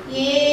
Yeah.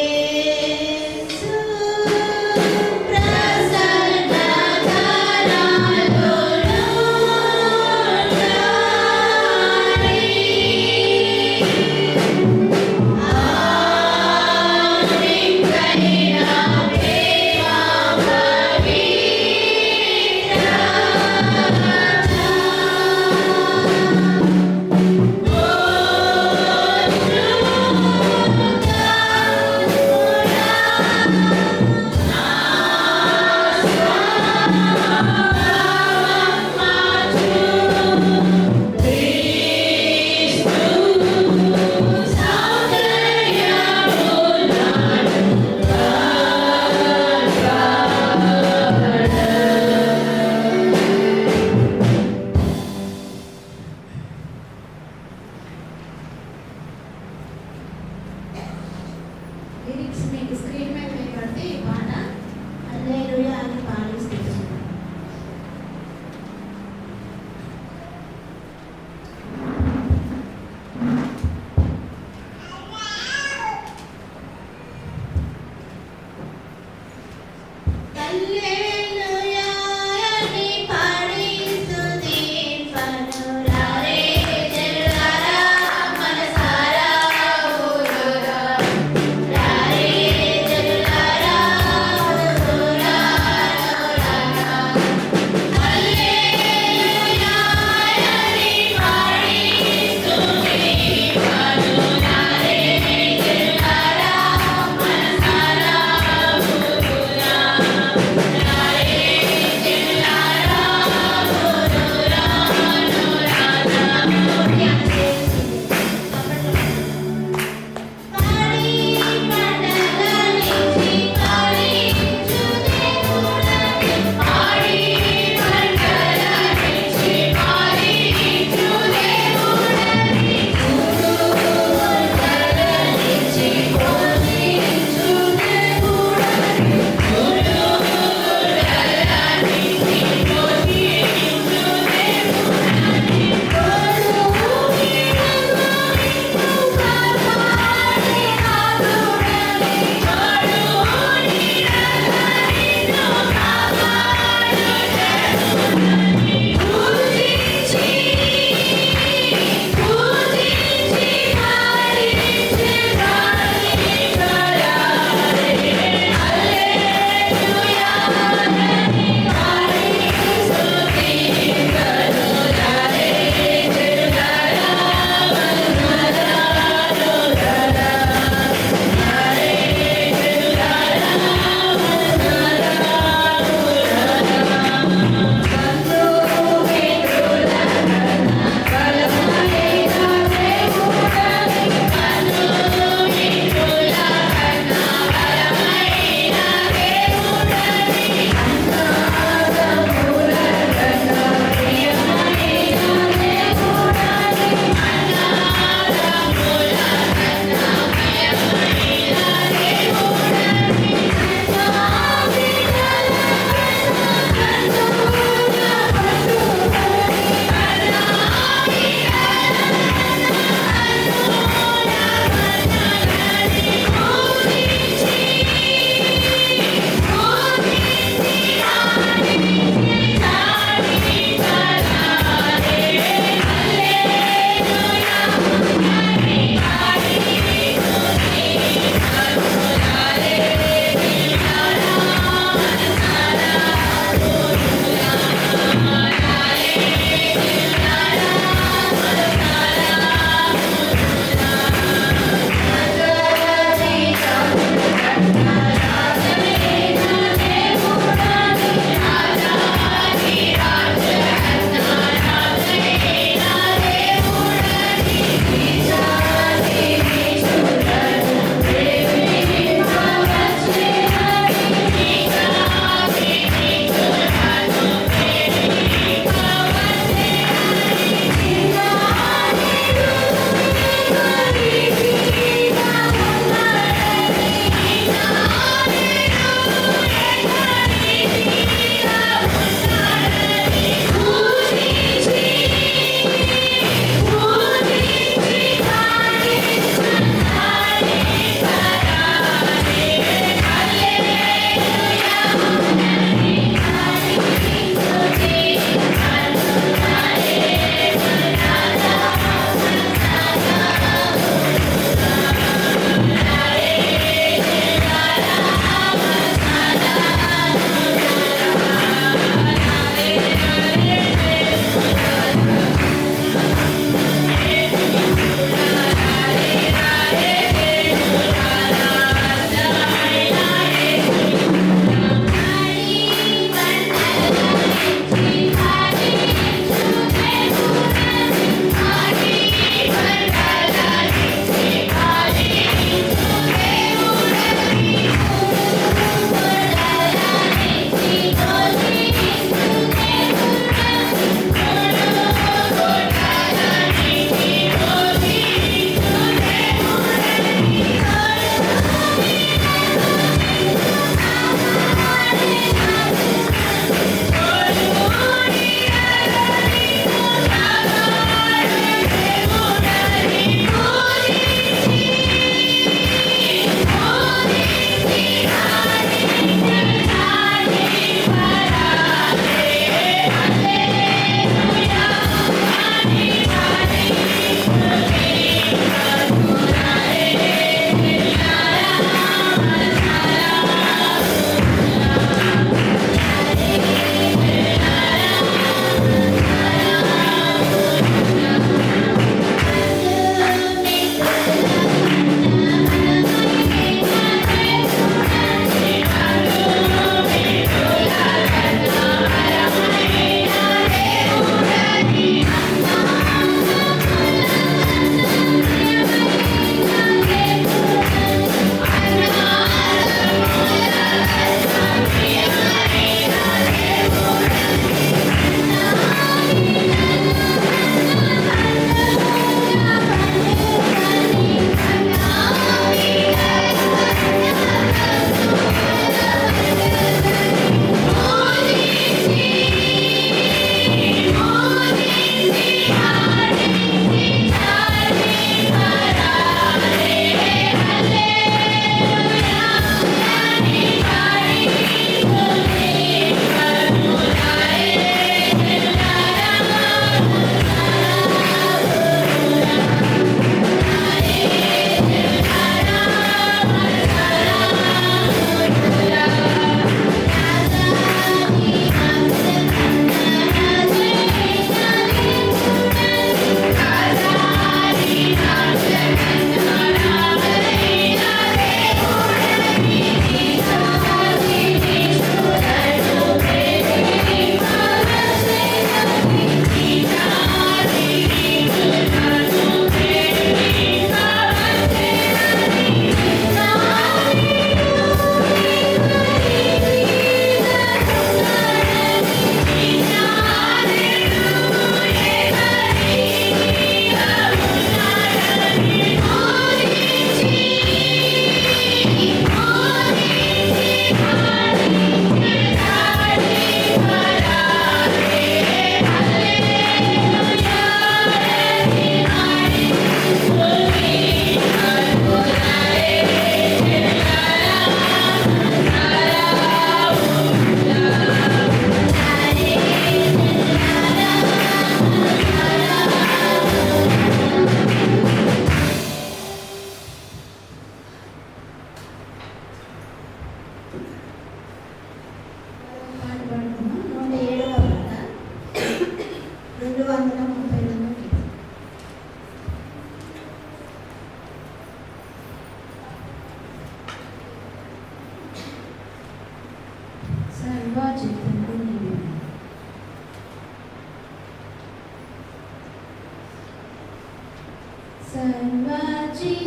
సర్వచిత్తము నీవే.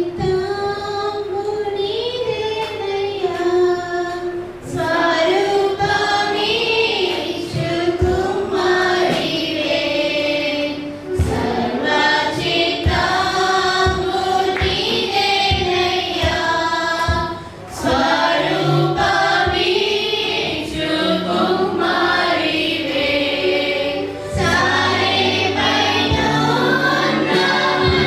సర్వచిత్తము నీవేనయ్యా, స్వరూపమే కుమారివే. సర్వచిత్తము నీవేనయ్యా, స్వరూపమే కుమారివే. సారే పైన ఉన్నవంతినయ్యా,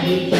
Oh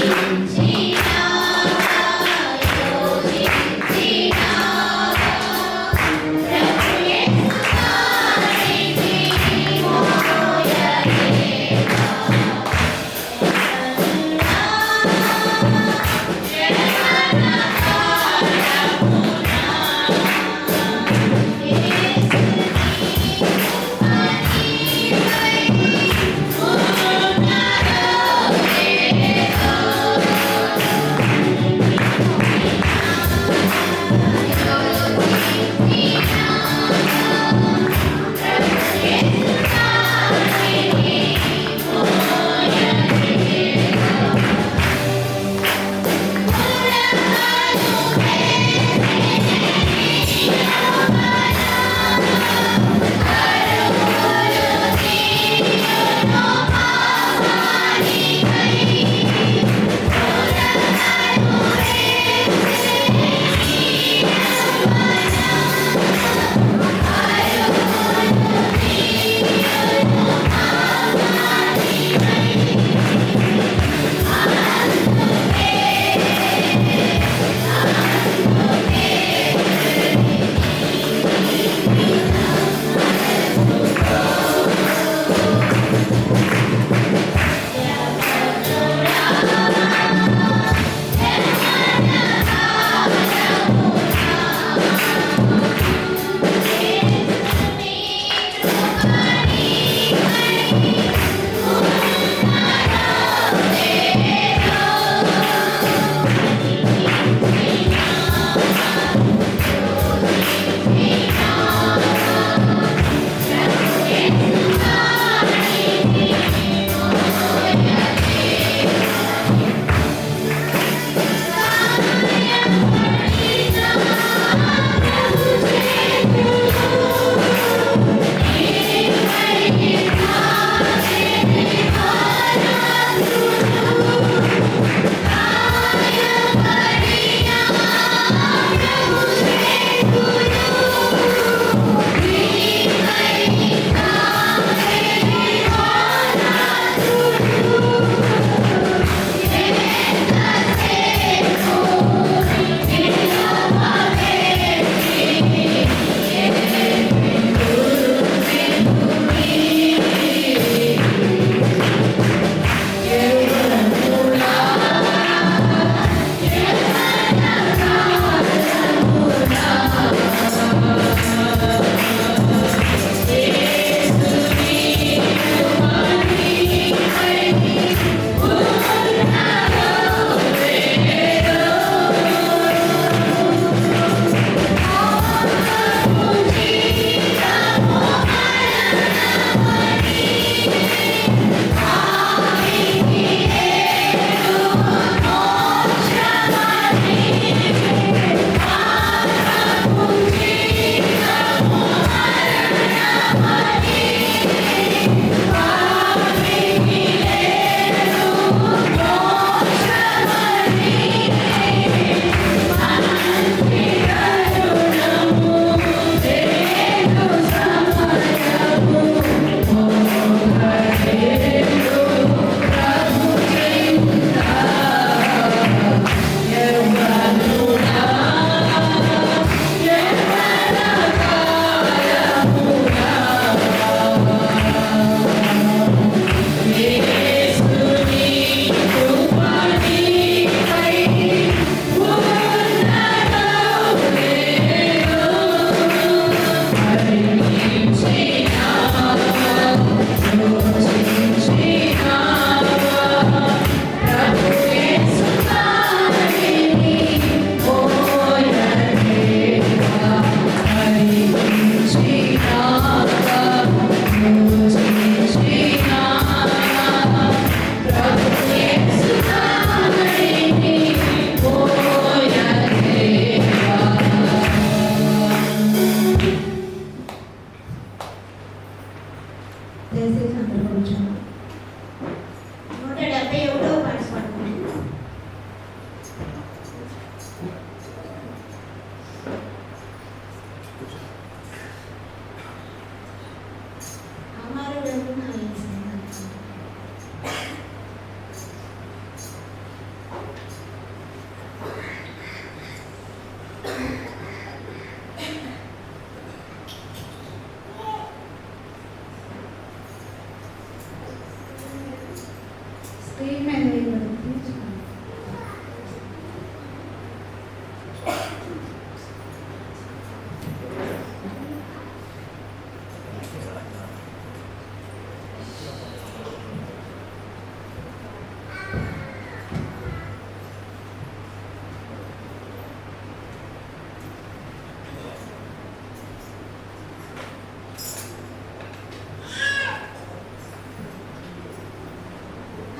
స్క్రీన్ మీద వేయబడి తీర్చుకోండి.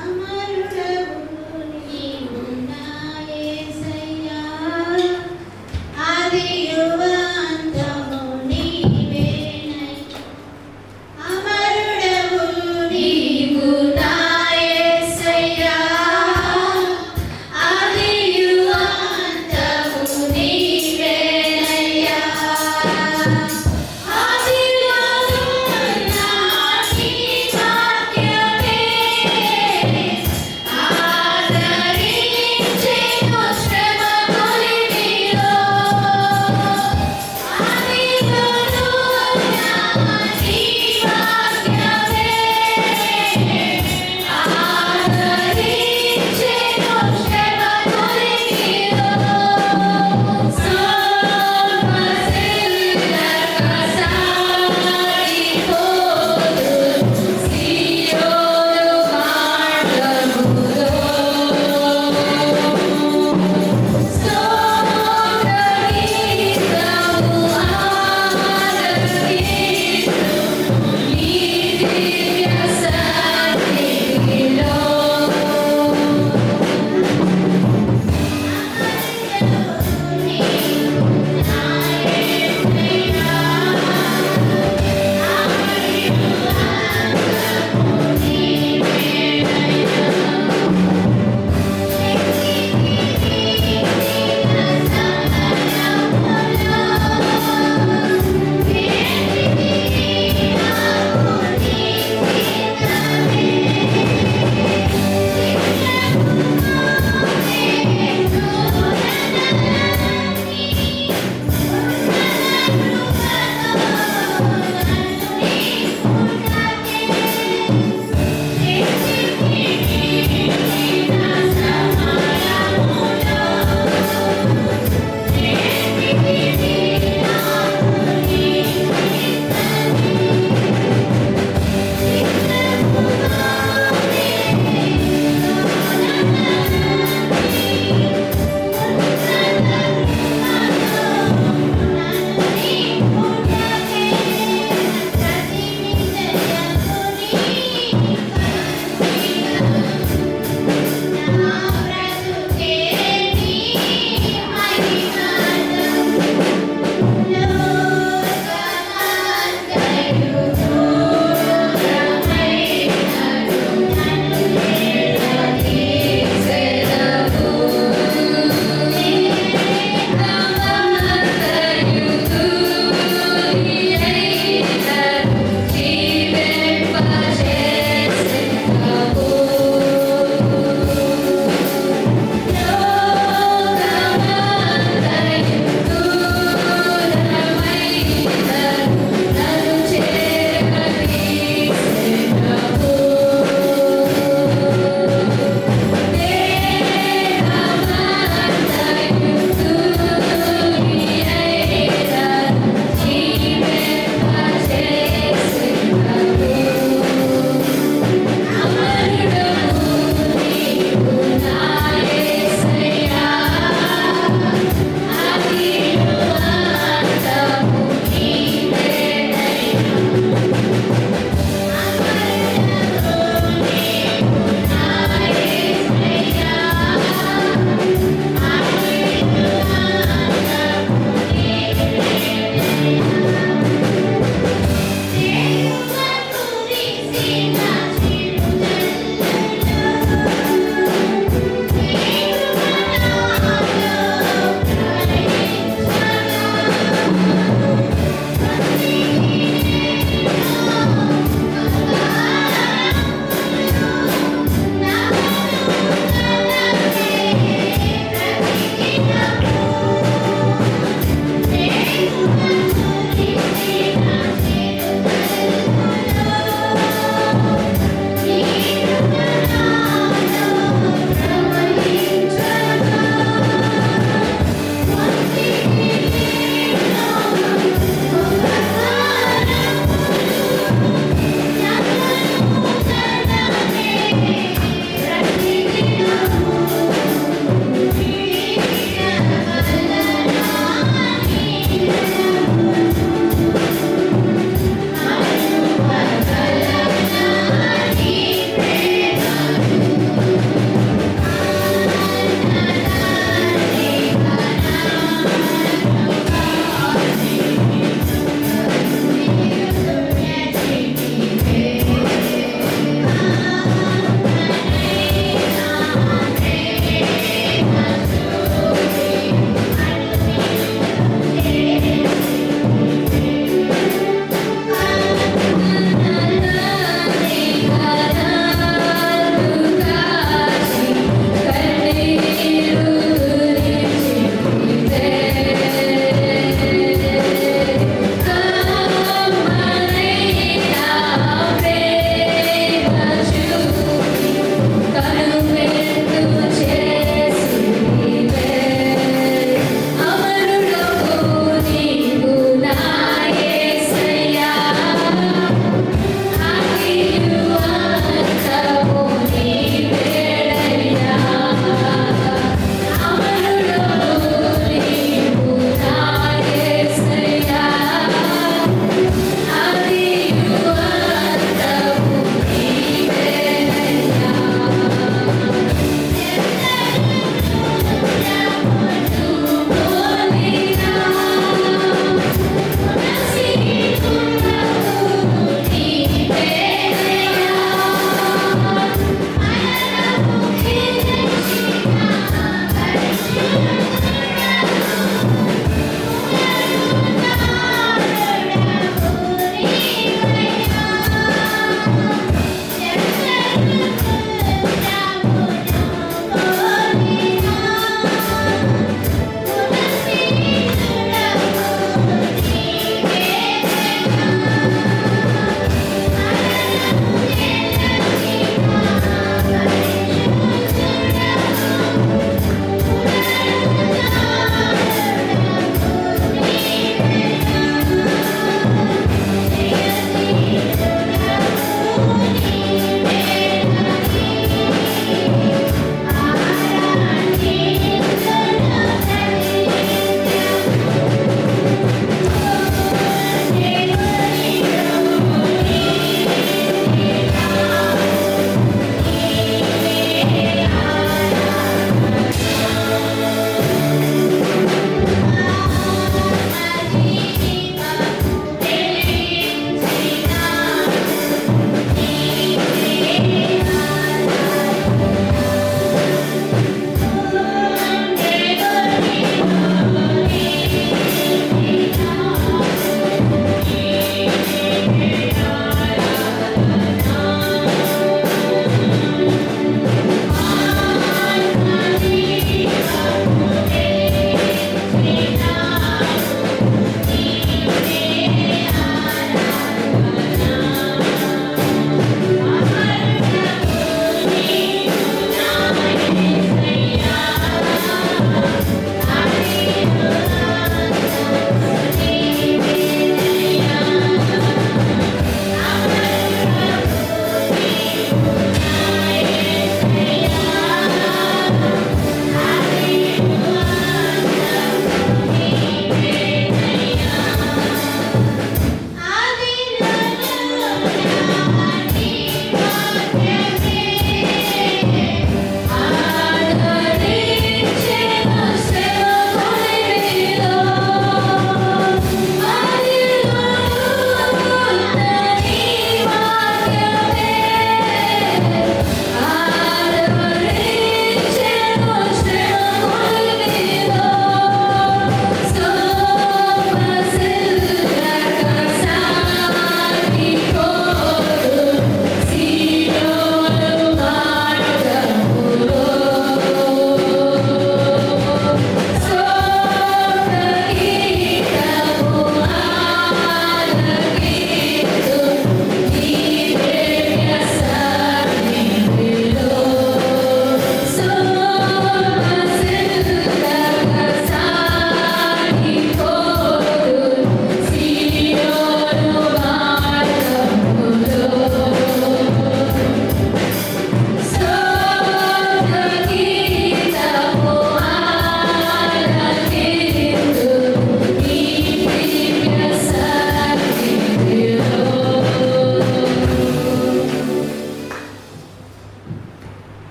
అమరుడవు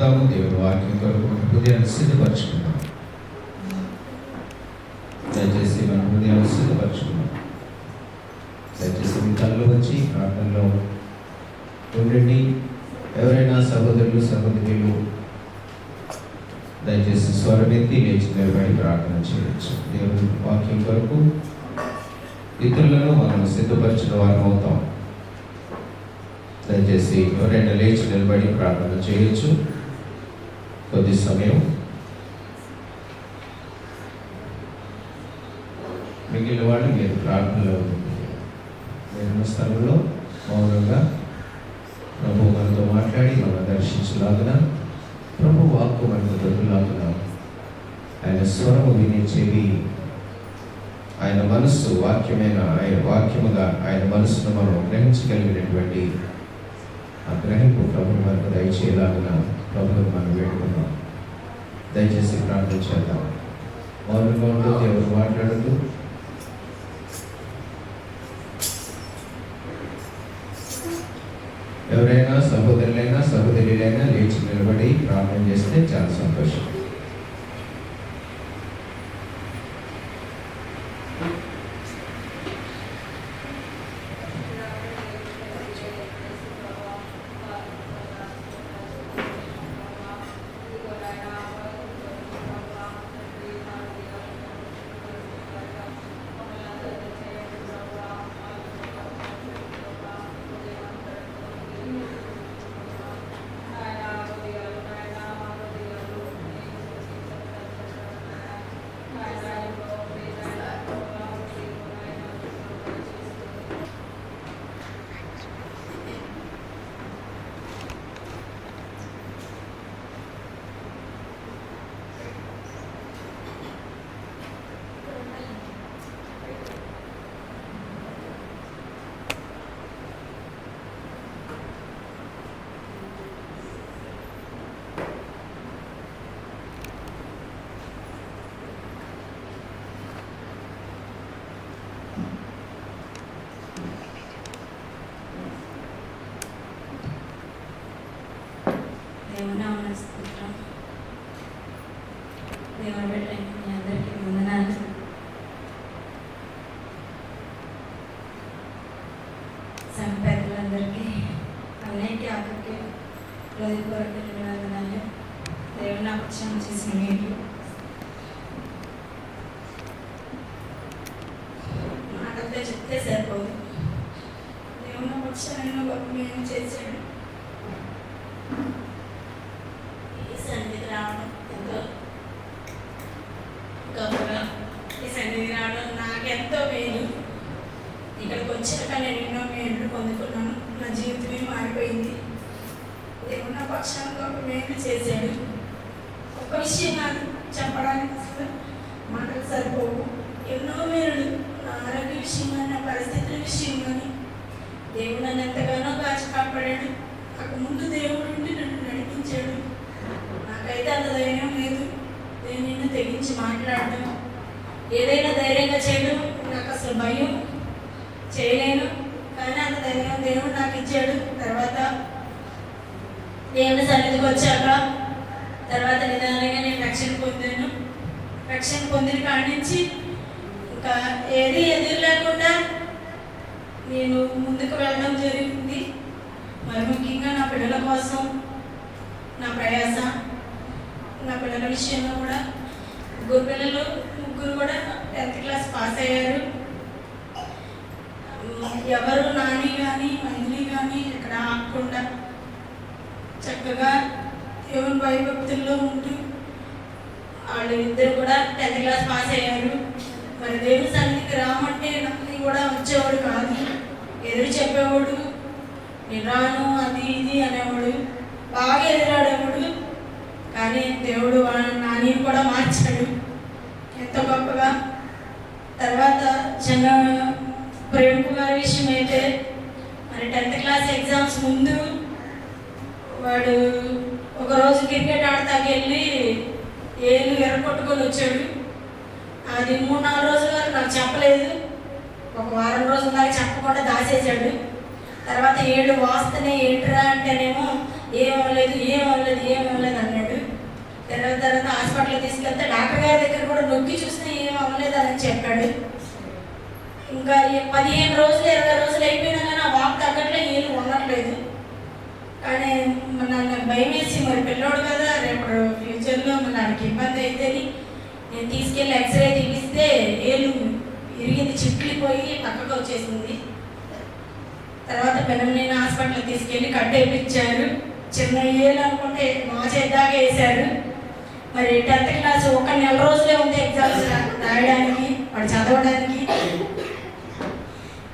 నిలబడతాము. దేవుని వాక్యం కొరకు మన హృదయాన్ని సిద్ధపరచుకుందాం. దయచేసి మన హృదయాన్ని సిద్ధపరచుకుందాం. దయచేసి మీ కళ్ళు వచ్చి ప్రార్థనలో ఉండండి. ఎవరైనా సహోదరులు సహోదరులు దయచేసి స్వరమెత్తి లేచి నిలబడి ప్రార్థన చేయవచ్చు. దేవుని వాక్యం కొరకు ఇతరులను మనం సిద్ధపరిచిన వారం అవుతాం. దయచేసి ఎవరైనా లేచి నిలబడి ప్రార్థన చేయొచ్చు. కొద్ది సమయం మిగిలిన వాళ్ళు మీరు ప్రార్థనలో మీరున్న స్థలంలో మౌనంగా ప్రభు మనతో మాట్లాడి మనం దర్శించలాగున, ప్రభు వాక్కు మనకు దొరుకులాగున, ఆయన స్వరము వినే చెవి, ఆయన మనస్సు వాక్యమైన ఆయన వాక్యముగా ఆయన మనస్సును మనం గ్రహించగలిగినటువంటి ఆ గ్రహింపు ప్రభు మనకు దయచేయలాగున ప్రభుత్వం మనం వేడుకున్నాం. దయచేసి ప్రార్థన చేద్దాం. మౌనంగా ఉంటూ దేవుడు మాట్లాడుతూ ఎవరైనా సహోదరులైనా సహోదరులైనా లేచి నిలబడి ప్రార్థన చేస్తే చాలా సంతోషం. దేవుని స్తోత్రం. దేవుని బిడ్డ మీ అందరికీ వందనాలు. సంఘ పెద్దలందరికీ అన్నిటి ఆఖరికి హృదయపూర్వక వందనాలు. దేవుని నాకు క్షమ చేసిన మీరు మాటలతో చెప్తే సరిపోదు. దేవుని పక్షాన్ని గొప్ప మేము చేశాడు. సన్నిధికి రావడం ఎంతో గొప్పగా, ఈ సన్నిధికి రావడం నాకెంతో మేలు. ఇక్కడికి వచ్చాక నేను ఎన్నో మేలు పొందుకున్నాను. నా జీవితమే మారిపోయింది. దేవుడు నా పక్షాన్ని గొప్ప మేలు చేశాడు. ఒక్క విషయం నాకు చెప్పడానికి అసలు మాటలు సరిపోవు. ఎన్నో మేలు నా ఆరోగ్య విషయం కానీ, నా పరిస్థితుల విషయం కానీ దేవుడు నన్ను ఎంతగానో కాచి కాపాడాడు. నాకు ముందు దేవుడు ఉండి నన్ను నడిపించాడు. నాకైతే అంత ధైర్యం లేదు. నేను నిన్ను తెగించి మాట్లాడడం, ఏదైనా ధైర్యంగా చేయడం నాకు అసలు భయం, చేయలేను. కానీ అంత ధైర్యం దేవుడు నాకు ఇచ్చాడు. తర్వాత దేవుని సన్నిధికి వచ్చాక తర్వాత నిదానంగా నేను రక్షణ పొందాను. రక్షణ పొందిన కాడి నుంచి ఇంకా ఏది ఎదురు లేకుండా నేను ముందుకు వెళ్ళడం జరిగింది. మరి ముఖ్యంగా నా పిల్లల కోసం నా ప్రయాస, నా పిల్లల విషయంలో కూడా ముగ్గురు కూడా 10th క్లాస్ పాస్ అయ్యారు. ఎవరు నాని కానీ మైథిలి కానీ ఇక్కడ ఆగకుండా చక్కగా దేవుని భయభక్తుల్లో ఉంటూ వాళ్ళు ఇద్దరు కూడా 10th క్లాస్ పాస్ అయ్యారు. మరి దేవుని సన్నిధికి రామంటే నన్ను కూడా వచ్చేవాడు కాదు, ఎదురు చెప్పేవాడు, నేను రాను అది ఇది అనేవాడు, బాగా ఎదురాడేవాడు. కానీ దేవుడు నాని కూడా మార్చాడు ఎంతో గొప్పగా. తర్వాత చిన్న ప్రేమకు గారి విషయం అయితే మరి 10th క్లాస్ ఎగ్జామ్స్ ముందు వాడు ఒకరోజు క్రికెట్ ఆడతాకి వెళ్ళి ఏళ్ళు ఎరగొట్టుకొని వచ్చాడు. అది 3-4 రోజుల వరకు నాకు చెప్పలేదు. ఒక వారం రోజుల దాకా చెప్పకుండా దాచేసాడు. తర్వాత 7 వాస్తనే ఏంట్రా అంటేనేమో ఏమవ్వలేదు అన్నాడు. తర్వాత హాస్పిటల్ తీసుకెళ్తే డాక్టర్ గారి దగ్గర కూడా నొక్కి చూసినా ఏం అవ్వలేదు అని చెప్పాడు. ఇంకా 15 రోజులు 20 రోజులు అయిపోయినా కానీ ఆ వాపు తగ్గట్లే ఏం ఉండట్లేదు. కానీ నన్ను భయం వేసి మరి పిల్లోడు కదా రేపు ఫ్యూచర్లో నాకు ఇబ్బంది అయితేని నేను తీసుకెళ్ళి ఎక్స్రే తీపిస్తే ఏళ్ళు ఇరిగింది, చిట్లిపోయి పక్కకు వచ్చేసింది. తర్వాత పెనమనేని హాస్పిటల్ తీసుకెళ్ళి కట్టేపించారు. చిన్న ఏళ్ళు అనుకుంటే మా చేద్దాగా వేశారు. మరి 10th క్లాస్ ఒక నెల రోజులే ఉంది ఎగ్జామ్స్ రాయడానికి, వాడు చదవడానికి.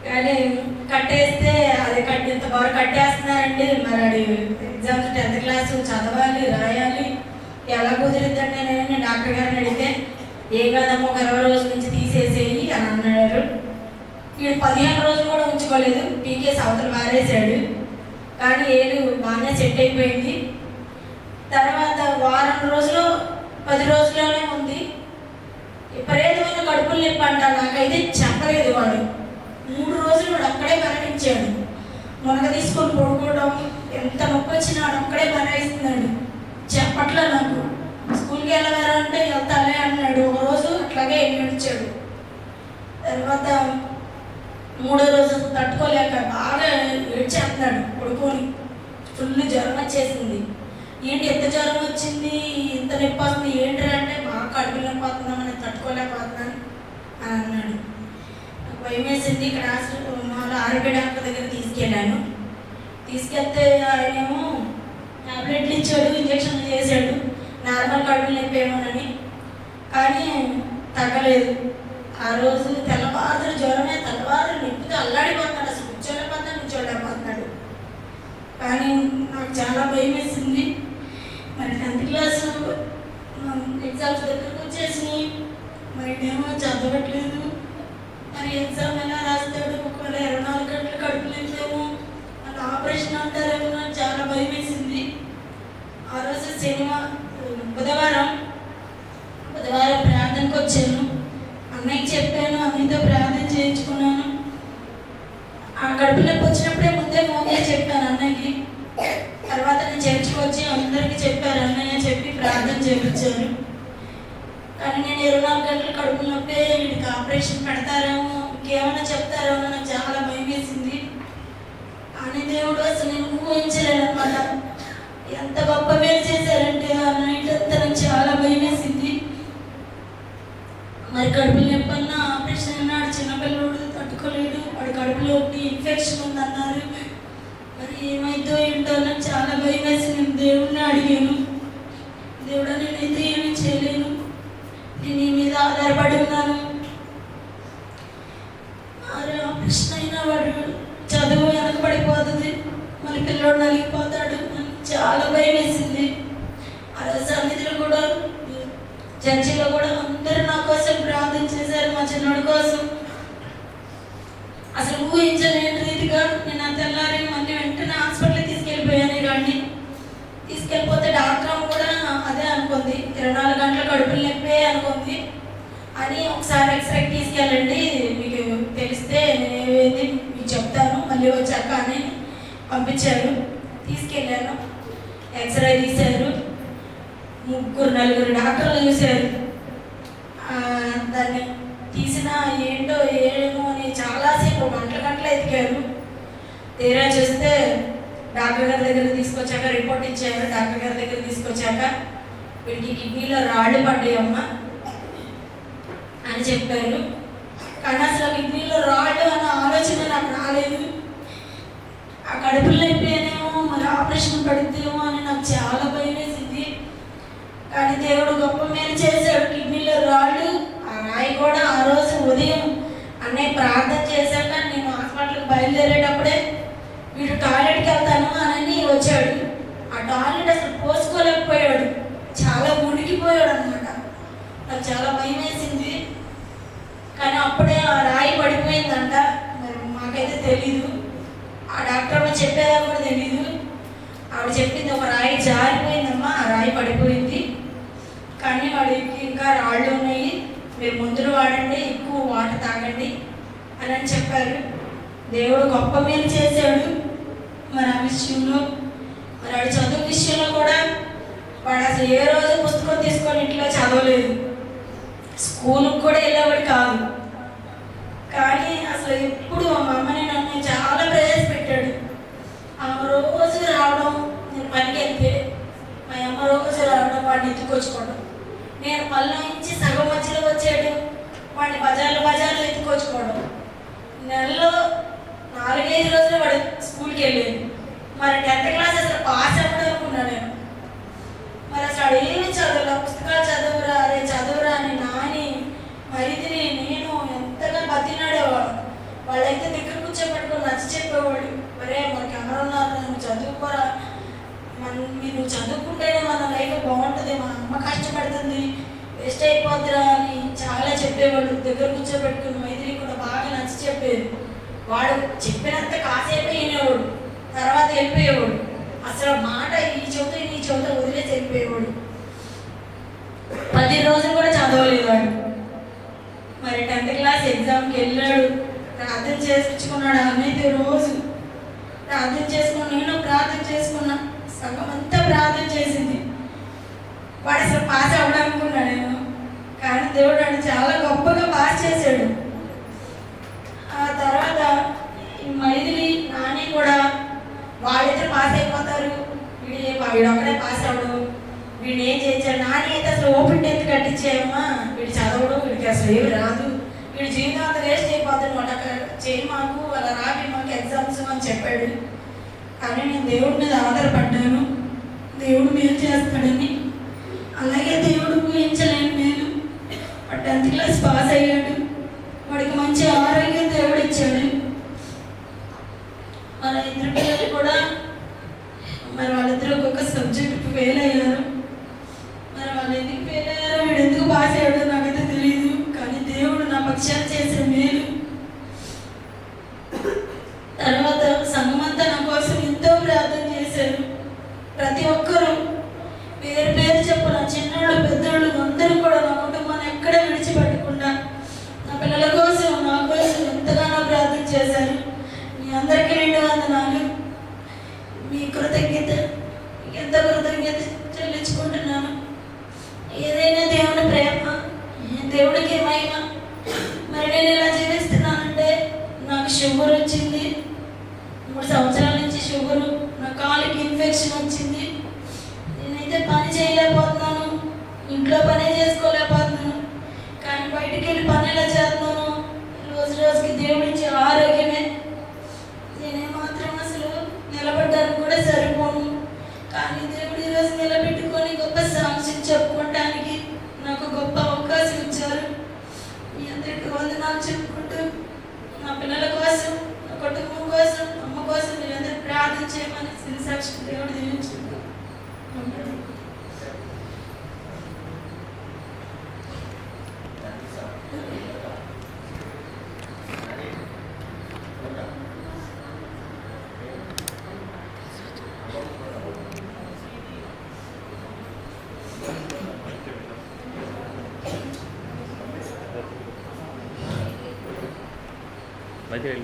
కానీ కట్టేస్తే అది ఇంత బాగా కట్టేస్తున్నారండి. మరి అది ఎగ్జామ్స్ 10th క్లాస్ చదవాలి, రాయాలి, ఎలా కుదిరిద్దండి నేను డాక్టర్ గారిని అడిగితే ఏం కాదమ్మా ఒక 20 రోజుల నుంచి తీసేసేయి అని అన్నారు. వీడు 15 రోజులు కూడా ఉంచుకోలేదు, పీకేసి అవతల మారేశాడు. కానీ ఏడు బాగానే సెట్ అయిపోయింది. తర్వాత వారం రోజులు 10 రోజుల్లోనే ఉంది. విపరీతమైన కడుపులు నొప్పి అంట. నాకైతే చెప్పలేదు. వాడు 3 రోజులు వాడు అక్కడే మరణించాడు. మునగ తీసుకొని పడుకోవడం, ఎంత నొప్పి వచ్చినా వాడు అక్కడే మరణిస్తున్నాడు. చెప్పట్లే నాకు. స్కూల్కి వెళ్ళారా అంటే వెళ్తాలే అన్నాడు. ఒక రోజు అట్లాగే నడిచాడు. తర్వాత 3వ రోజు తట్టుకోలేక బాగా ఏడ్చేస్తున్నాడు పడుకొని. ఫుల్ జ్వరం వచ్చేసింది. ఏంటి ఎంత జ్వరం వచ్చింది, ఇంత నొప్పి వస్తుంది ఏంటి అంటే బాగా కడుపు నొప్పి వస్తుందామని తట్టుకోలేకపోతున్నాను అని అన్నాడు. నాకు భయం వేసింది. ఇక్కడ ఆరోగ్య డాక్టర్ దగ్గర తీసుకెళ్ళాను. తీసుకెళ్తే ఆయనేమో టాబ్లెట్లు ఇచ్చాడు, ఇంజక్షన్లు చేశాడు, నార్మల్ కడుపు నొప్పి ఏమోనని. కానీ తగ్గలేదు. ఆ రోజు తెల్లవారు జ్వరమే, తెల్లవారు నొప్పితో అల్లాడిపోతున్నాడు. అసలు కూర్చోలేకపోతున్నాడు. కానీ నాకు చాలా భయం వేసింది. మరి 10th క్లాస్ ఎగ్జామ్స్ దగ్గరకు వచ్చేసి మరి ఏమో చదవట్లేదు. మరి ఎగ్జామ్ ఎలా రాస్తాడు, ఒకవేళ 24 గంటలు కడుపులేమో అది ఆపరేషన్ అంటారేమో నాకు చాలా భయం వేసింది. ఆ రోజు బుధవారం ప్రార్థనకు వచ్చాను. అన్నయ్యకి చెప్పాను, అన్నయ్యతో ప్రార్థన చేయించుకున్నాను. ఆ కడుపులోకి వచ్చినప్పుడే ముందే మోగే చెప్పాను అన్నయ్యకి. తర్వాత నేను చర్చికి వచ్చి అందరికీ చెప్పారు, అన్నయ్య చెప్పి ప్రార్థన చేయించారు. కానీ నేను 24 గంటలు కడుపు నొప్పి, వీడికి ఆపరేషన్ పెడతారేమో, ఇంకేమైనా చెప్తారేమో నాకు చాలా భయం వేసింది. కానీ దేవుడు అసలు నేను ఊహించలేను అనమాట. ఎంత గొప్ప మేలు చేశారంటే ఆ నైట్ అంతా నాకు చాలా భయం వేసింది. మరి కడుపులు నొప్పి అన్న ఆపరేషన్ అన్నాడు. చిన్నపిల్లడు తట్టుకోలేడు, వాడి కడుపులో ఇన్ఫెక్షన్ ఉందన్నారు. మరి ఏమైందో ఏంటో నాకు చాలా భయం వేసి నేను దేవుడిని అడిగాను. దేవుడా నేనైతే ఏమీ చేయలేను, నేను నీ మీద ఆధారపడి ఉన్నాను. మరి ఆపరేషన్ అయినా వాడు చదువు వెనకబడిపోతుంది, మరి పిల్లోడు నలిగిపోతాడు. చాలా భయం వేసింది. ఆ సన్నిధిలో కూడా చర్చిలో కూడా అందరూ నా కోసం ప్రార్థన చేశారు, మా చిన్నోడి కోసం. అసలు ఊహించలేని రీతిగా నేను ఆ తెల్లారి మళ్ళీ వెంటనే హాస్పిటల్కి తీసుకెళ్ళిపోయాను. రండి తీసుకెళ్ళిపోతే డాక్టర్ కూడా అదే అనుకుంది, 24 గంటల కడుపులు నొప్పే అనుకుంది అని. ఒకసారి ఎక్స్రేకి తీసుకెళ్ళండి, మీకు తెలిస్తే నేనేది మీకు చెప్తాను మళ్ళీ వచ్చాక అని పంపించారు. తీసుకెళ్ళాను. ఎక్స్రే తీశారు. 3-4 డాక్టర్లు చూశారు. దాన్ని తీసిన ఏమో అని చాలాసేపు గంటలు ఎతికారు. తీరా చూస్తే డాక్టర్ గారి దగ్గర తీసుకొచ్చాక రిపోర్ట్ ఇచ్చారు. డాక్టర్ గారి దగ్గర తీసుకొచ్చాక వీడికి కిడ్నీలో రాళ్ళు పడ్డాయమ్మా అని చెప్పారు. కానీ అసలు కిడ్నీలో రాళ్ళు అన్న ఆలోచన నాకు రాలేదు. ఆ కడుపులు అయిపోయానేమో, మరి ఆపరేషన్ పడితేమో అని నాకు చాలా భయం వేసింది. కానీ దేవుడు గొప్ప మేలు చేశాడు. కిడ్నీలో రాళ్ళు, ఆ రాయి కూడా ఆ రోజు ఉదయం అన్నయ్య ప్రార్థన చేశాక నేను హాస్పిటల్కి బయలుదేరేటప్పుడే వీడు టాయిలెట్కి వెళ్తాను అని వచ్చాడు. ఆ టాయిలెట్ అసలు పోసుకోలేకపోయాడు, చాలా మునిగిపోయాడు అనమాట. నాకు చాలా భయం వేసింది. కానీ అప్పుడే ఆ రాయి పడిపోయిందంట. మరి మాకైతే తెలీదు, ఆ డాక్టర్ అమ్మ చెప్పేదా కూడా తెలీదు. ఆవిడ చెప్పింది ఒక రాయి జారిపోయిందమ్మా, ఆ రాయి పడిపోయింది, కానీ వాడికి ఇంకా రాళ్ళు ఉన్నాయి, మీరు మందులు వాడండి, ఎక్కువ వాటర్ తాగండి అని చెప్పారు. దేవుడు గొప్ప మేలు చేశాడు. మరి ఆ విషయంలో మరి వాడి చదువు విషయంలో కూడా వాడు అసలు ఏ రోజు పుస్తకం తీసుకొని ఇంట్లో చదవలేదు, స్కూల్కి కూడా వెళ్ళేవాడు కాదు. కానీ అసలు ఎప్పుడు మా అమ్మని నన్ను చాలా ప్రయాసపెట్టాడు. ఆమె రోజు రావడం, నేను పనికి వెళ్తే మా అమ్మ రోజు రావడం, వాడిని ఎత్తుకొచ్చుకోవడం, నేను పళ్ళ నుంచి సగం మధ్యలో వచ్చాడు, వాడిని బజార్లో ఎత్తుకొచ్చుకోవడం. నెలలో 4-5 రోజులు వాడు స్కూల్కి వెళ్ళేది. మరి 10th క్లాస్ అసలు పాస్ అవ్వడం అనుకున్నాను నేను. మరి అసలు ఏమి చదవరా, పుస్తకాలు చదువురా, అరే చదువురా అని నాని మైదిని నేను ఎంతగా బతినాడేవాడు. వాళ్ళైతే దగ్గర కూర్చోబెట్టుకొని నచ్చ చెప్పేవాడు, మరే మనకి ఎవరున్నారు, నువ్వు చదువుకోరా, నువ్వు చదువుకుంటేనే మన లైఫ్ బాగుంటుంది, మా అమ్మ కష్టపడుతుంది, వేస్ట్ అయిపోద్దిరా అని చాలా చెప్పేవాడు. దగ్గర కూర్చోబెట్టుకుని మైదిని కూడా బాగా నచ్చ చెప్పేది. వాడు చెప్పినంత కాసేపే వినేవాడు, తర్వాత వెళ్ళిపోయేవాడు. అసలు మాట ఈ చెవితో వదిలేసి వెళ్ళిపోయేవాడు. 10 రోజులు కూడా చదవలేదు వాడు. మరి 10th క్లాస్ ఎగ్జామ్కి వెళ్ళాడు, ప్రార్థన చేసుకున్నాడు. అన్నైతే రోజు ప్రార్థన చేసుకున్నాను, నేను ప్రార్థన చేసుకున్నా, సగం అంతా ప్రార్థన చేసింది. వాడు అసలు పాస్ అవ్వడానుకున్నా నేను, కానీ దేవుడు వాడిని చాలా గొప్పగా పాస్ చేశాడు. ఆ తర్వాత ఈ మైదిలి నాని కూడా వాళ్ళిద్దరు పాస్ అయిపోతారు, వీడు ఒకడే పాస్ అవ్వడు, వీడు ఏం చేయించాడు. నాని అయితే అసలు ఓపెన్ 10th కట్టించేయమ్మా, వీడు చదవడు, వీడికి అసలు ఏమి రాదు, వీడు జీవితం అంతా వేస్ట్ అయిపోతుంది, అక్కడ చేయి మాకు అలా రాబి మాకు ఎగ్జామ్స్ అని చెప్పాడు. కానీ నేను దేవుడి మీద ఆధారపడ్డాను, దేవుడు మేలు చేస్తాడని. అలాగే దేవుడు ఊహించలేని మేలు. 10th క్లాస్ పాస్ అయ్యాడు, వాడికి మంచి ఆరోగ్యం దేవుడు ఇచ్చాడు. మన ఇద్దరు పిల్లలు కూడా మరి వాళ్ళిద్దరు ఒక్కొక్క సబ్జెక్ట్ ఫెయిల్ అయ్యారు. మరి వాళ్ళు ఎందుకు ఫెయిల్ అయ్యారో, వీడు ఎందుకు పాస్ అయ్యాడో నాకైతే తెలియదు. కానీ దేవుడు నా పక్షాలు చేసే మేలు. తర్వాత సంఘమంతా నా కోసం ఎంతో ప్రార్థన చేశారు. ప్రతి ఒక్కరూ పేరు పేరు చెప్పున, చిన్నోళ్ళు పెద్దోళ్ళు అందరూ కూడా నా కుటుంబాన్ని ఎక్కడ విడిచిపెట్టకుండా నా పిల్లల కోసం, నా కోసం ఎంతగానో ప్రార్థన చేశారు. మీ అందరికీ 2 వందనాలు. మీ కృతజ్ఞత, ఎంత కృతజ్ఞత చెల్లించుకుంటున్నాను. ఏదైనా దేవుని ప్రేమ, దేవుడికి మహిమ. మరి నేను ఇలా జీవిస్తున్నానంటే నాకు షుగర్ వచ్చింది, 3 సంవత్సరాల నుంచి షుగరు, నా కాలుకి ఇన్ఫెక్షన్ వచ్చింది. నేనైతే పని చేయలేకపోతున్నాను, ఇంట్లో పనే చేసుకోలేకపోతున్నాను. కానీ బయటికి వెళ్ళి పని ఎలా చేస్తున్నాను, రోజుకి దేవుడిచ్చే ఆరోగ్యమే. నేనేమాత్రం అసలు నిలబడ్డానికి కూడా సరిపోను. కానీ దేవుడు ఈరోజు నిలబెట్టుకొని గొప్ప సాక్ష్యం చెప్పుకోవటానికి నాకు గొప్ప అవకాశం ఇచ్చారు. మీ అందరికీ వందనాలు చెప్పుకుంటూ, నా పిల్లల కోసం, నా కుటుంబం కోసం, అమ్మ కోసం మీరందరూ ప్రార్థన చేయమని సాక్షి దేవుడు దీవించుకుంటాను. Material.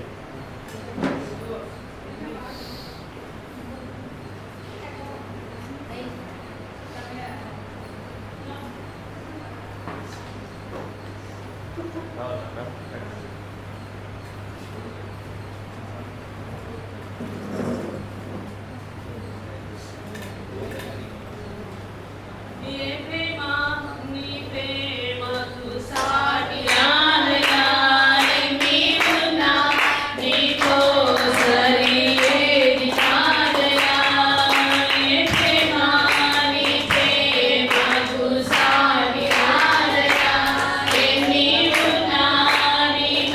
Ni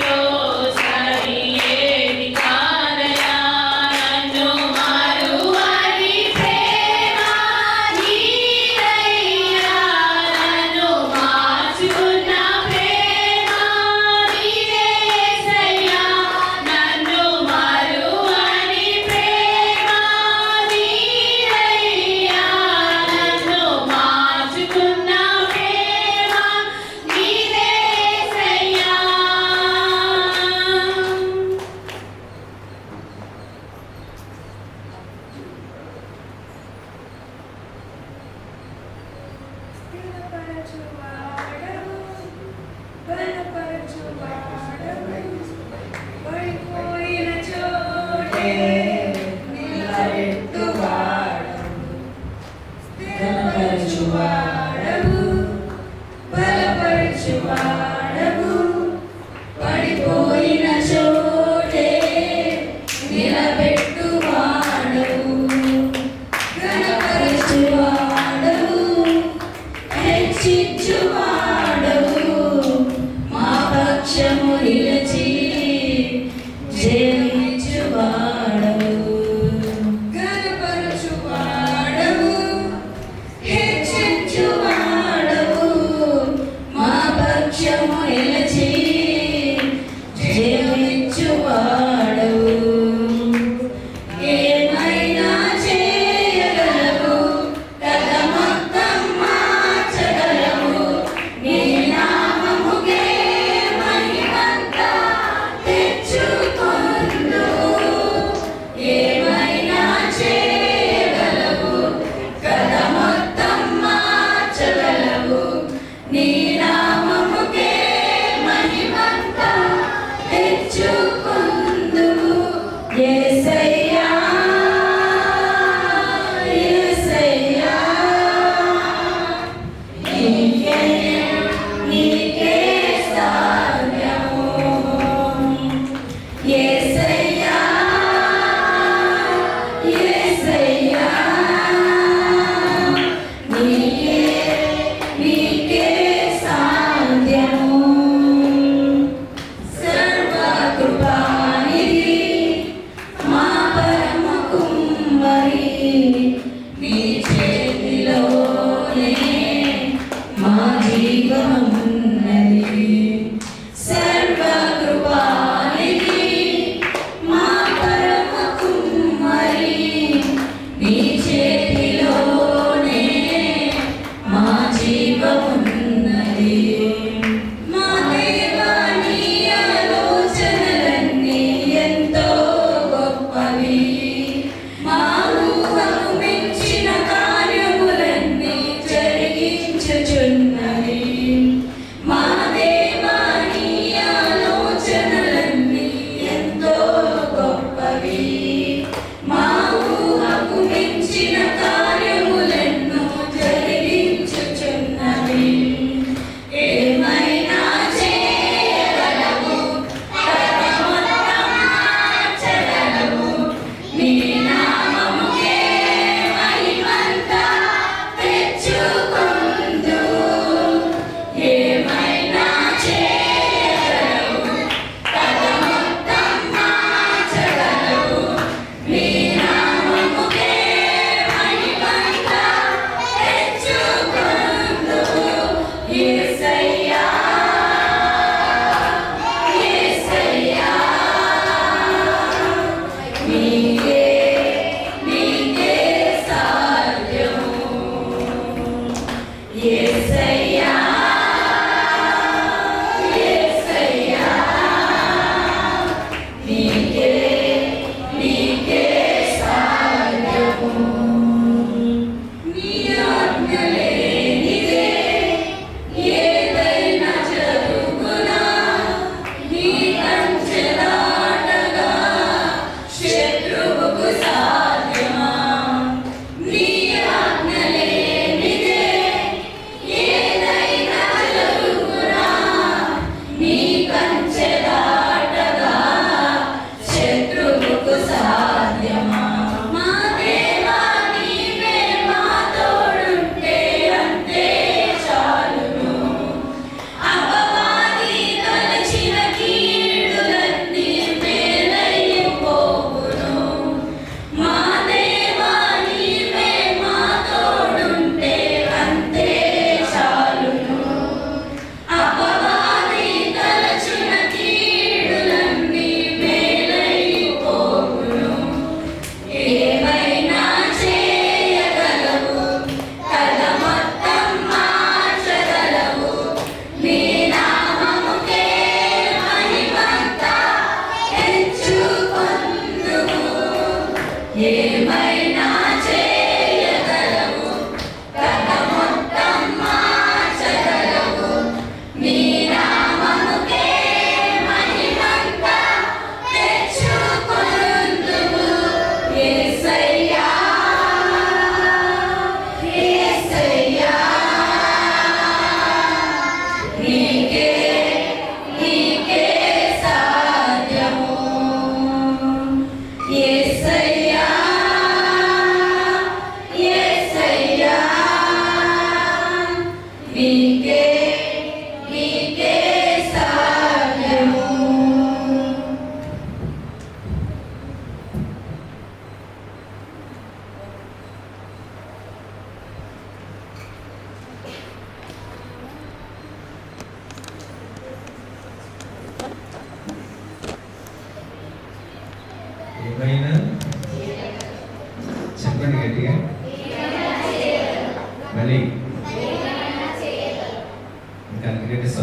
నిలబెట్టువాడవు, ఘనపరచువాడవు, బలపరచువాడవు, పడిపోయిన చోటే నిలబెట్టువాడవు, ఘనపరచువాడవు, హెచ్చించువాడవు, మా పక్షము నిలిచి జయించువాడవు, ఘనపరచువాడవు, హెచ్చించువాడవు, మా పక్షము నిలిచి జయించువాడవు. ఏమైనా చేయగలవు, కథ మొత్తం మార్చగలవు, నీ నామముకే మహిమంతా తెచ్చుకొందు. ఏమైనా చేయగలవు, కథ మొత్తం మార్చగలవు, నీ నామముకే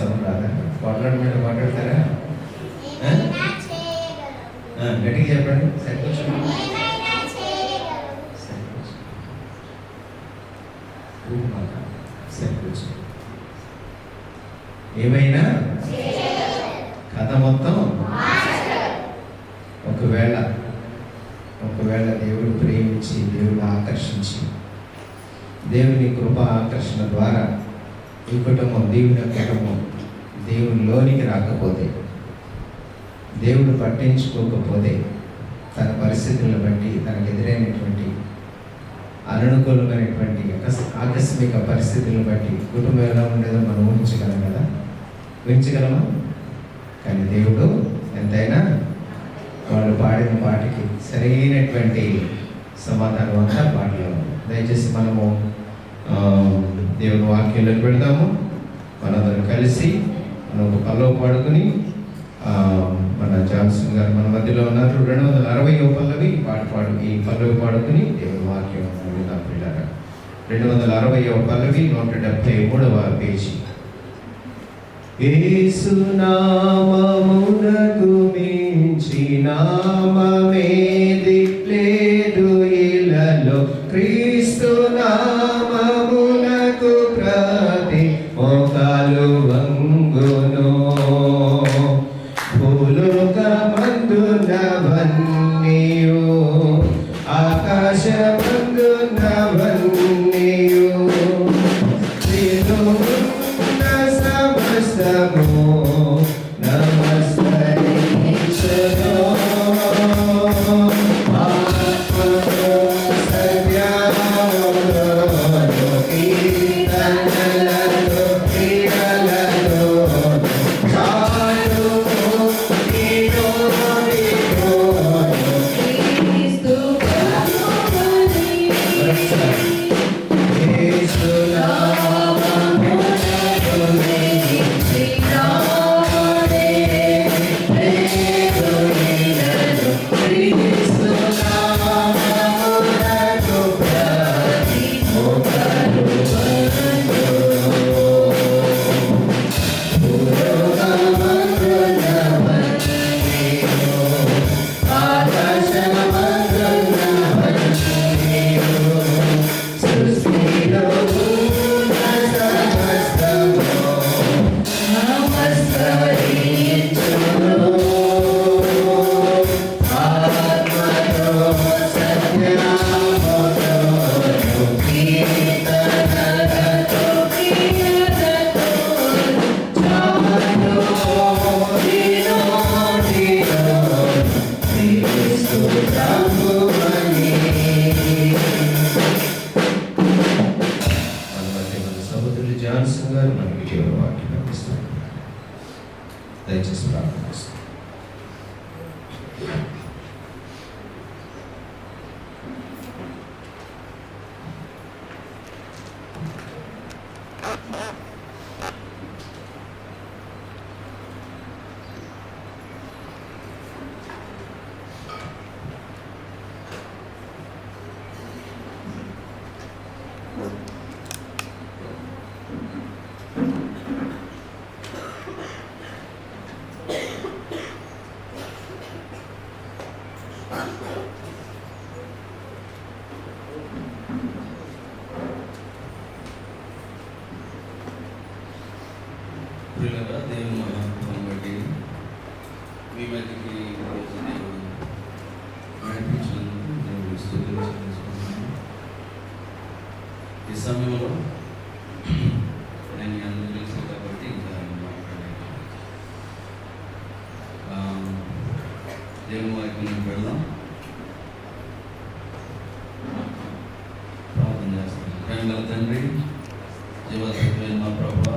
సౌండ్ రాదా? కొట్లాడి మీద మాట్లాడతారా? గట్టిగా చెప్పండి. సరికొచ్చు సరికొచ్చు ఏమైనా కథ మొత్తం ఒకవేళ దేవుడు ప్రేమించి, దేవుడు ఆకర్షించి, దేవుని కృప ఆకర్షణ ద్వారా ఈ కుటుంబం, దేవుని కుటుంబం దేవునిలోనికి రాకపోతే, దేవుడు పట్టించుకోకపోతే, తన పరిస్థితులను బట్టి, తనకు ఎదురైనటువంటి అననుకూలమైనటువంటి ఆకస్మిక పరిస్థితులను బట్టి కుటుంబం ఎలా ఉండేదో మనం ఊహించగలం కదా? ఊహించగలమా? కానీ దేవుడు ఎంతైనా వాళ్ళు పాడిన పాటకి సరైనటువంటి సమాధానం అంతా పాటలో. దయచేసి మనము దేవుని వాక్యంలోకి వెళ్దాము. మనందరం కలిసి మనం ఒక పల్లవి పాడుకుని, మన జాన్సన్ గారు మన మధ్యలో ఉన్నారు. 260వ పల్లవి ఈ పల్లవి పాడుకుని దేవుని వాక్యం విందాం పిల్లరా. 260వ పల్లవి 173వ పేజీ. యేసు నామమునకు మించి నామమేది లేదు ఇలలో, క్రీస్తు నామమునకు ప్రతి మోకాలు వంగును. భూలోకమందునవన్నీయు ఆకాశమందునవన్నీయు సమస్తము నమస్కరించును. ఆత్మతో సత్యముతో కీర్తనలతో క్రియలతో చాలుము నీలో క్రీస్తు ప్రభువని యేసు సహోదరులు జాన్సన్ గారు మనకి జీవన వాక్యం అందిస్తారు. దయచేసి ప్రార్థన చేస్తాం. ప్రియులారా, దేవుని మహాత్మ్యం బట్టి మీ మధ్యకి ఈరోజు దేవుడు నడిపించినందుకు దేవుడు స్తుతులు చెల్లించుకుంటున్నాను. ఈ సమయంలో నేను అందరూ తెలుసు కాబట్టి ఇంకా మాట్లాడాను. దేవుని వాక్యం వెళ్దాం, ప్రార్థన చేస్తాను. ప్రేమగల తండ్రి, జీవసత్వమైన మా ప్రభువా,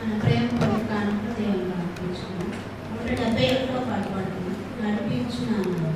మన ప్రేమ కొరకు కానుక దేవుని అర్పించుకున్నాం. 171 పాట పాడుతున్నాం. నడిపించున్నాను నా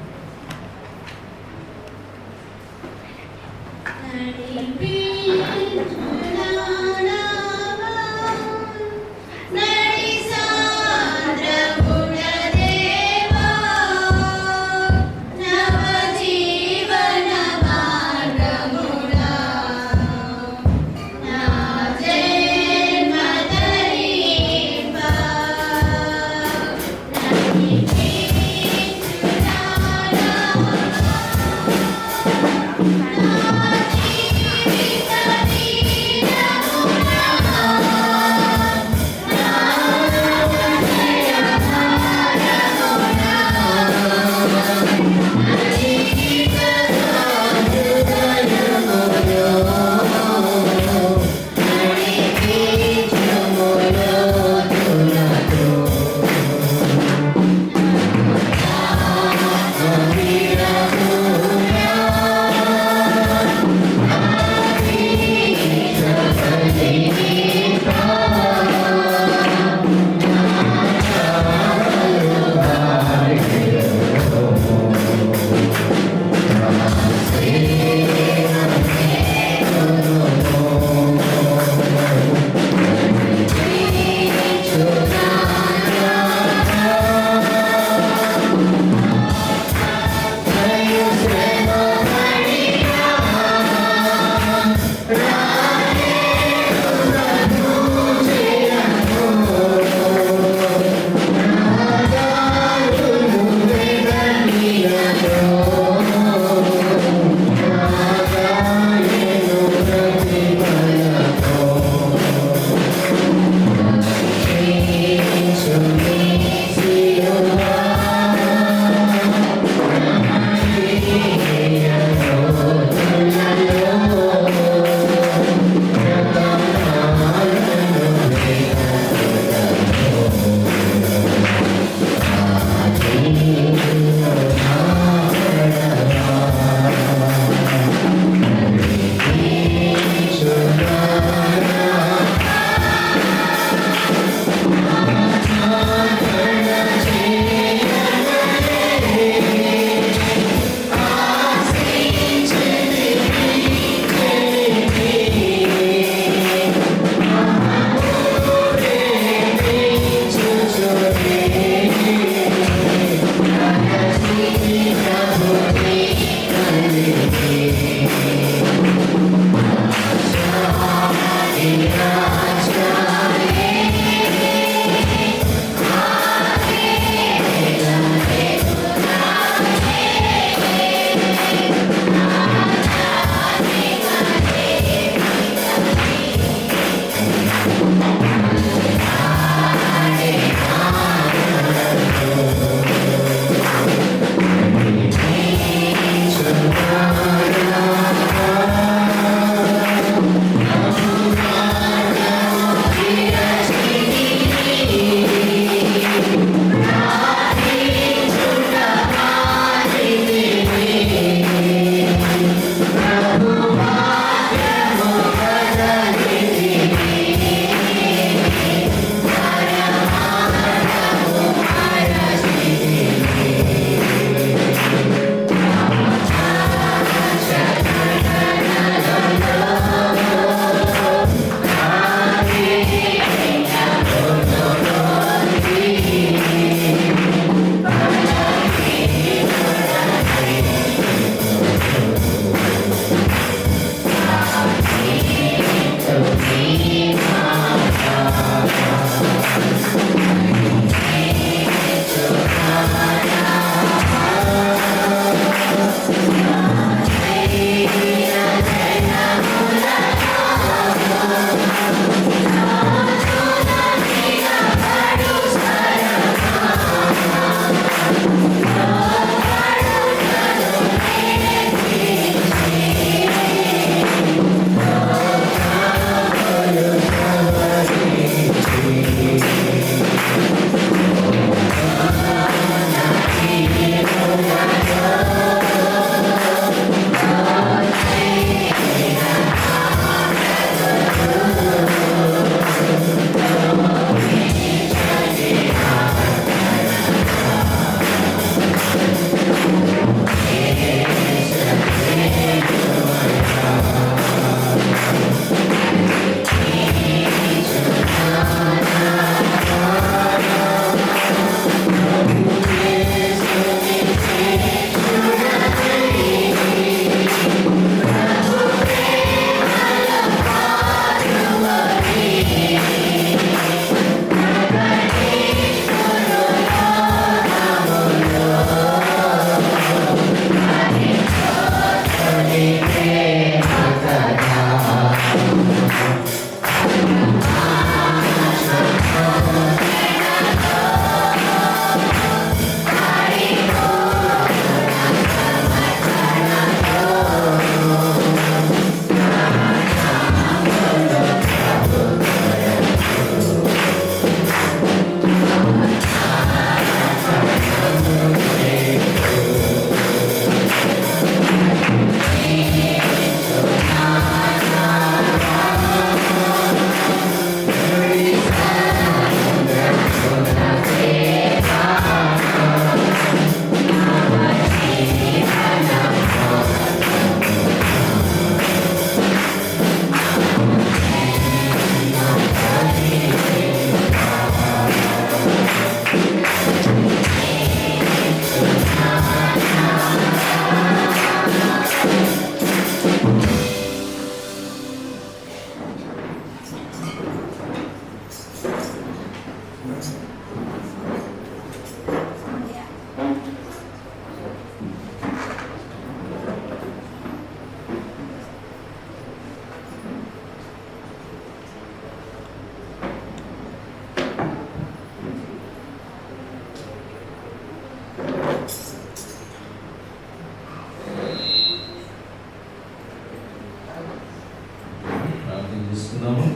ప్రార్థన చేస్తున్నాము.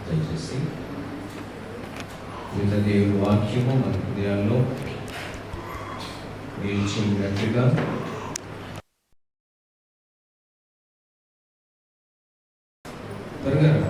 దయచేసి విన్న దేవుని వాక్యము మన హృదయాల్లో నిలిచినట్లుగా త్వరగా రా.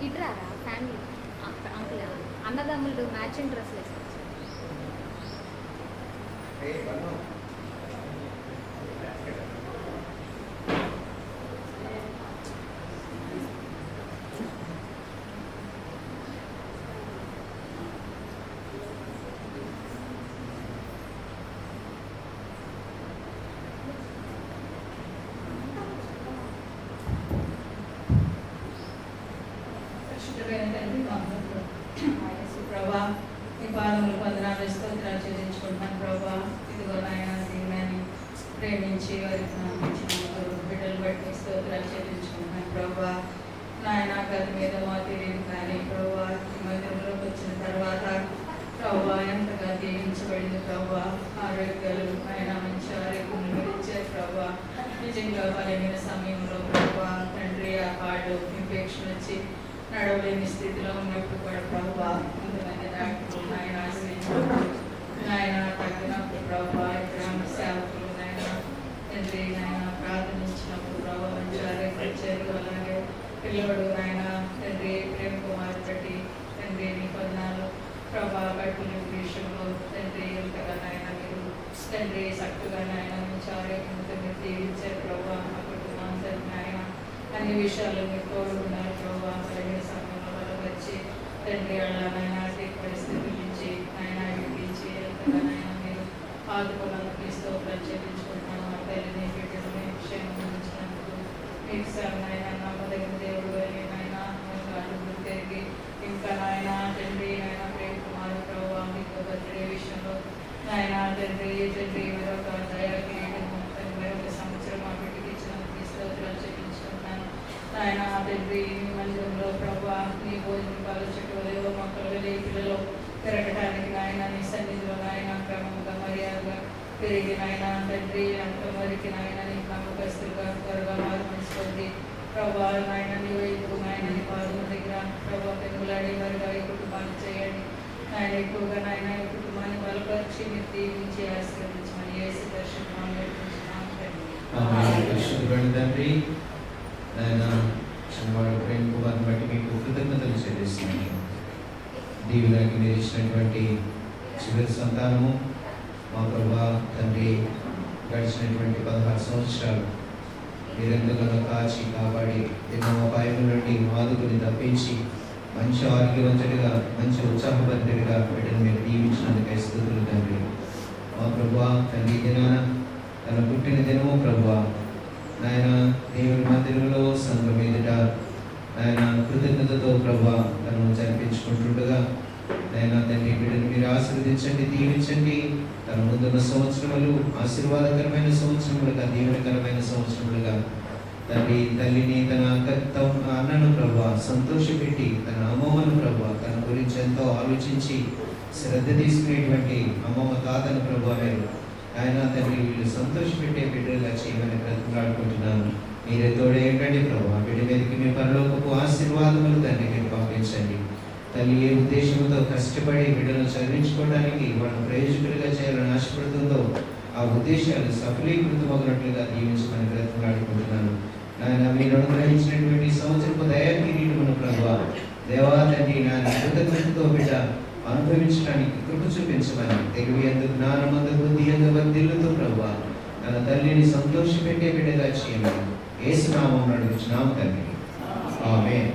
ఇట్రారా ఫ్యామిలీ అంకుల్ అన్నదమ్ములు మ్యాచింగ్ డ్రెస్లు వేస్తారు. ప్రభా మీ పాదములు వందనాలు స్తోత్రాలు చెల్లించుకుంటున్నాను ప్రభా. ఇదిగో నాయన దీన్ని ప్రేమించి వారికి నమ్మించినందుకు బిడ్డలు బట్టి స్తోత్రాలు చెల్లించుకుంటున్నాను ప్రభా. నాయన గది మీద మా తెలియదు కానీ ప్రభా ఈ మందిరంలోకి వచ్చిన తర్వాత ప్రభా ఎంతగా దీవించబడింది ప్రభా. ఆరోగ్యాలు ఆయన మంచి ఆరోగ్యం ఇచ్చారు ప్రభా. నిజంగా బలమైన సమయంలో ప్రభా తండ్రి ఆ కాళ్ళు ఇన్ఫెక్షన్ వచ్చి నడవలేని స్థితిలో ఉన్నప్పుడు కూడా ప్రభా కొంతమంది డాక్టర్లు నాయన నాయన తగ్గినప్పుడు ప్రభా గ్రామ సేవకులు నాయన తండ్రి నాయన ప్రార్థించినప్పుడు ప్రభా మంచి ఆరోగ్యం ఇచ్చారు. అలాగే పిల్లవాడు నాయన తండ్రి ప్రేమ కుమార్ బట్టి తండ్రి నీ పొందాలు ప్రభా కడుపుల విషయంలో తండ్రి ఎంతగా నాయన మీరు తండ్రి చక్కగా నాయన మంచి ఆరోగ్యంతో మీరు దీవించారు ప్రభా. మా కుటుంబాంతో నాయన అన్ని విషయాల్లో మీరు కోరుకున్నారు ప్రభా. కలిగిన సమయంలో వాళ్ళు వచ్చి తండ్రి అళ్ళనైనా పరిస్థితుల నుంచి ఆయన విడిపించి ఎంతగా నాయన మీరు ఆదుకోవడానికి స్తోత్రాలు చెల్లించుకుంటున్నాను. మా తల్లిని బిడ్డలని క్షేమం ఉంచినందుకు మీకు సార్నైనా నమ్మదగిన దేవుడు అయినా కాళ్ళు తిరిగి ఇంకా నాయన తండ్రి నాయన ప్రేమ కుమారు ప్రభావ మీకు బర్త్డే విషయంలో నాయన తండ్రి తండ్రి మరొక దయాకి మరొక సంవత్సరం మా బిడ్డకి ఇచ్చినందుకు స్తోత్రాలు చెల్లించుకుంటున్నాను. నాయన తండ్రి మందిరంలో ప్రభావ నీ భోజనం పాలు చెట్టులేవో మొక్కలు వెళ్ళి పిల్లలు పెరగటానికి నాయన నీ సన్నిధిలో నాయన క్రమంగా మర్యాదగా పెరిగి నాయన తండ్రి అంత వరకు నాయన నీ నమ్మకస్తులుగా త్వరగా మారు మనసుకోండి ప్రభా నాయన నీవు ఇప్పుడు నాయన నీ పాదముల దగ్గర ప్రభా పెనుగులాడే వారిగా ఈ కుటుంబాన్ని చేయండి. ఆయన ఎక్కువగా నాయన ఈ కుటుంబాన్ని బలపరిచి మీరు దీవించి ఆశీర్వదించమని యేసు దర్శనం పరిశుద్ధుడైన తండ్రి, ఆయన చిన్నవాడు ప్రేమ కుమార్ని బట్టి మీకు కృతజ్ఞతలు చెల్లిస్తున్నాను. దీవులకి మీరు ఇచ్చినటువంటి చివరి సంతానము మా ప్రభా తండ్రి గడిచినటువంటి 16 సంవత్సరాలు మీరెంతగానో కాచి కాపాడి ఎన్నో అపాయముల నుండి ఆదుకుని తప్పించి మంచి ఆరోగ్యవంతుడిగా మంచి ఉత్సాహవంతుడిగా బిడ్డను మీరు దీవించినందుకై స్తుతులు తండ్రి. మా ప్రభా తండ్రి దినాన తన పుట్టిన దినము ప్రభా నాయన దేవుని మందిరంలో సంఘం ఎదుట ఆయన కృతజ్ఞతతో ప్రభా తను జరిపించుకుంటుండగా నాయన తండ్రి బిడ్డను మీరు ఆశీర్వదించండి, దీవించండి. తన ముందున్న సంవత్సరములు ఆశీర్వాదకరమైన సంవత్సరములుగా దీవెనకరమైన సంవత్సరములుగా తండ్రి తల్లిని తన అన్నను ప్రభా సంతోషపెట్టి తన అమ్మమ్మను ప్రభా తన గురించి ఎంతో ఆలోచించి శ్రద్ధ తీసుకునేటువంటి అమ్మమ్మ తాతను ప్రభా మీరు ఆయన తండ్రి వీళ్ళు సంతోషపెట్టే బిడ్డలుగా చేయమని బ్రతుకులాడుకుంటున్నాను. మీరే తోడేయండి ప్రభా. బిడ్డ మీదకి మీ పరలోకపు ఆశీర్వాదములు తండ్రి మీరు పంపించండి. తల్లి ఏ ఉద్దేశంతో కష్టపడి బిడ్డను చదివించుకోవడానికి వాళ్ళని ప్రయోజకులుగా చేయాలని ఆశపడుతుందో ఆ ఉద్దేశాలు సఫలీకృతమగినట్లుగా దీవించమని బ్రతుకులాడుకుంటున్నాను. ఆయన మీరు అనుగ్రహించినటువంటి సంవత్సరపు దయా కిరీటమును ప్రభా దేవా తండ్రి నా కృతజ్ఞతతో బిడ్డ అనుభవించడానికి కృప చూపించమని తెలివి ఎందు జ్ఞానమందు బుద్ధి ఎందు వర్ధిల్లుతో ప్రభా తన తల్లిని సంతోషపెట్టే బిడ్డగా చేయమని యేసు నామమున అడుగుచున్నాము తండ్రి. ఆమేన్.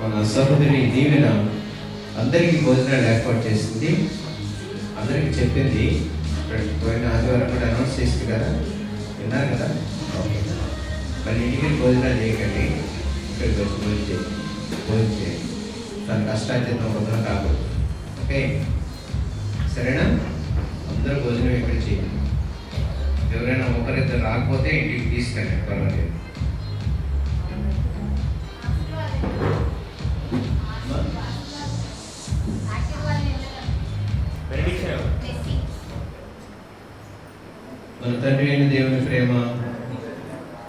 మన సహోదరి దీవెన అందరికీ భోజనాలు ఏర్పాటు చేసింది, అందరికీ చెప్పింది. పోయిన ఆదివారం కూడా అనౌన్స్ చేసింది కదా, విన్నారు కదా. ఓకే, మళ్ళీ ఇంటికి భోజనాలు చేయకండి, ఇక్కడికి వచ్చి భోజనం చేయండి. తన కష్టార్జితం వృధా కాదు. ఓకే, సరేనా? అందరూ భోజనం ఇక్కడ చేయండి. ఎవరైనా ఒకరిద్దరు రాకపోతే ఇంటికి తీసుకెళ్ళండి, పర్వాలేదు. మన తండ్రి అయిన దేవుని ప్రేమ,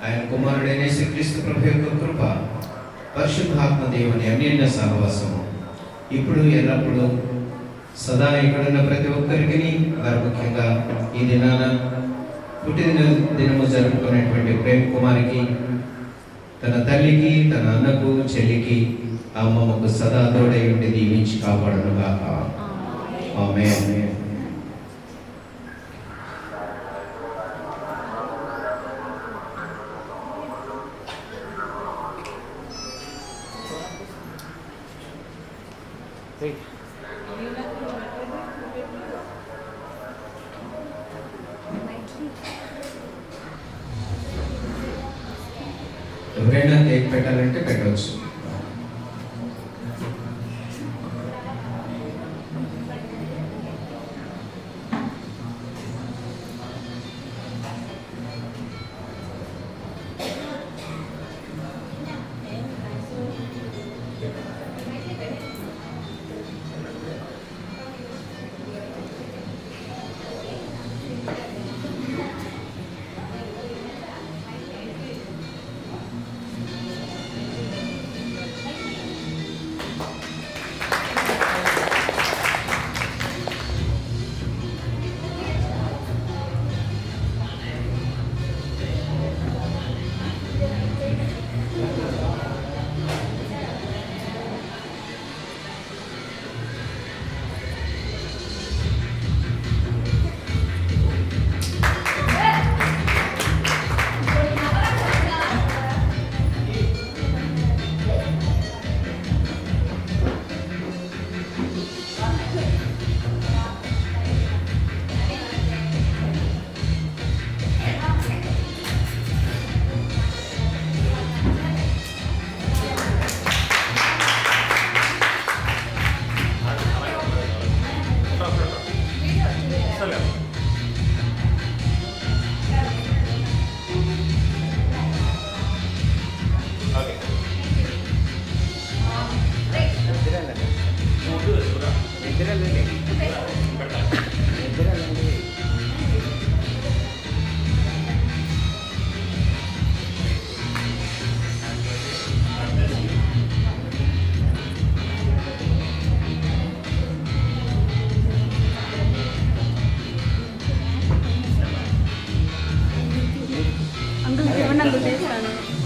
ఆయన కుమారుడైన శ్రీక్రీస్తు ప్రభు యొక్క కృప, పరిశుద్ధాత్మ దేవుని అన్యోన్య సహవాసము ఇప్పుడు ఎల్లప్పుడూ సదా ఇక్కడున్న ప్రతి ఒక్కరికి, వారు ముఖ్యంగా ఈ దినాన పుట్టినదినము జరుపుకునేటువంటి ప్రేమ్ కుమారికి, తన తల్లికి, తన అన్నకు, చెల్లికి, అమ్మమ్మకు సదా తోడై ఉండి దీవించి కాపాడును గాక. ఆమేన్. ఎవరైనా కేక్ పెట్టాలంటే పెట్టవచ్చు.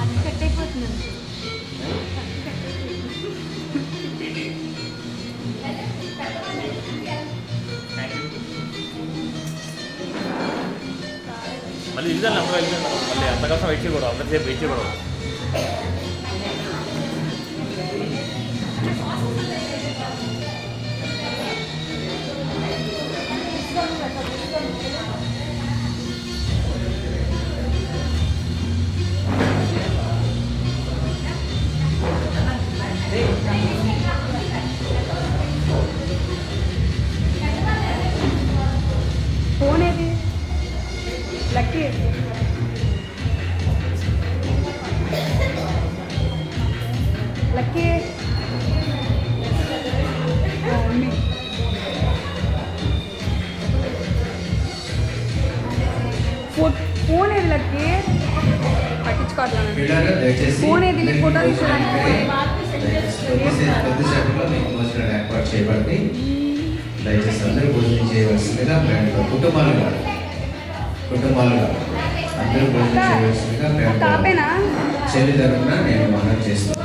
అది కట్ అయిపోతుంది. మళ్ళీ ఇల్లు అందరూ వెళ్ళిపోయినారు, మళ్ళీ అంతకోసం వెయిట్ చేయకూడదు, అంతసేపు వెయిట్ చేయకూడదు. ఫోన్ ఏది లక్కీ లక్కీ మమ్మీ ఫోన్ ఏది లక్కీ పట్టించుకోవట్లేదు. ఫోన్ ఏది నీకు ఫోటో తీసుకోవడానికి కొద్దిసేపట్లో మీకు భోజనాలు ఏర్పాటు చేయబడి దయచేసి అందరూ భోజనం చేయవలసిందిగా కుటుంబాలుగా అందరూ భోజనం చేయవలసిందిగా చెల్లి తరఫున నేను మనం చేస్తున్నాను.